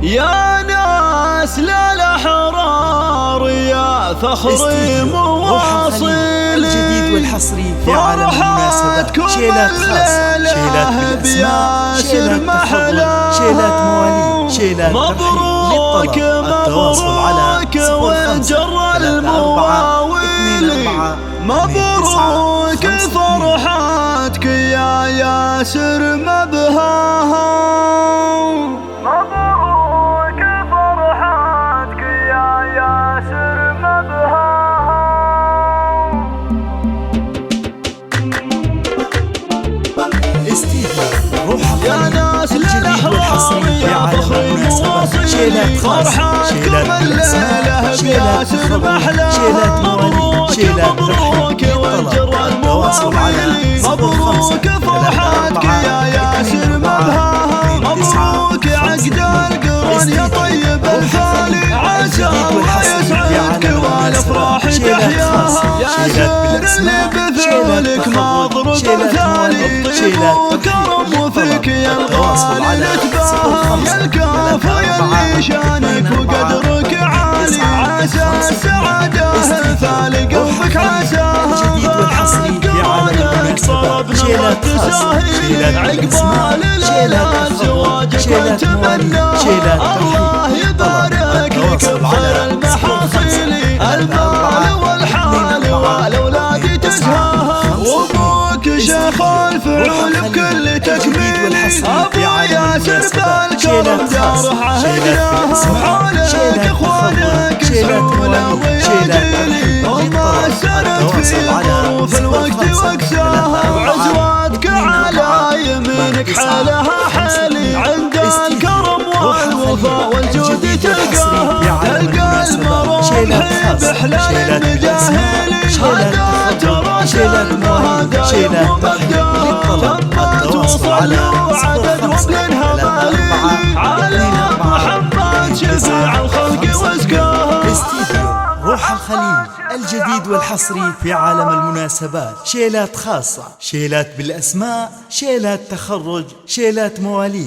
يا ناس للأحرار يا فخري مواصل الجديد والحصري في عالم المناسبات. شيلات خاصة، شيلات بالأسماء، شيلات تخرج، شيلات مواليد، شيلات مبروك مبروك وجر المواويل. مبروك فرحاتك يا ياسر مبهاها. مبروك فرحاتك يا ياسر مبهاها. يا ناس للأحرار يا فخري مواصل فرحاتكم الليلة بياسر محلى. مبروك مبروك والجر المواويل. مبروك فرحاتك يا ياسر مبهاها. مبروك عقد القران يا طيب الفالي. عسى الله يسعدك والافراح تحياها. ياسر اللي بفعلك مضروب مثالي. طيب وكرم وفيك يا الغالي نتباهى. يا الكافي اللي شانك وقدرك عالي. عسى السعادة ثالي قلبك عساها. قرانك طلبنا تساهيل. عقبال ليلة زواجك ونتمنى الله يبارك لك بخير المحاصيل. المال والحال والأولاد تزهاها. وابوك شيخ الفعول بكل تكميل. ابو ياسر بالكرم داره عهدناها. وحولك اخوانك سعوله ويجيلي. وما السند في ظروف الوقت واقساها. وعزواتك على يمينك حالها حالي. عند الكرم والوفاء والجود تلقاها. تلقى المروحي بحلال المجاهيل. شهادات رسل وهدايا ومبدأ. تمت وصلوا عدد وابنها مالي. على محمد شفيع الخلق وازكاها. روح الخليل الجديد والحصري في عالم المناسبات. شيلات خاصة، شيلات بالأسماء، شيلات تخرج، شيلات مواليد.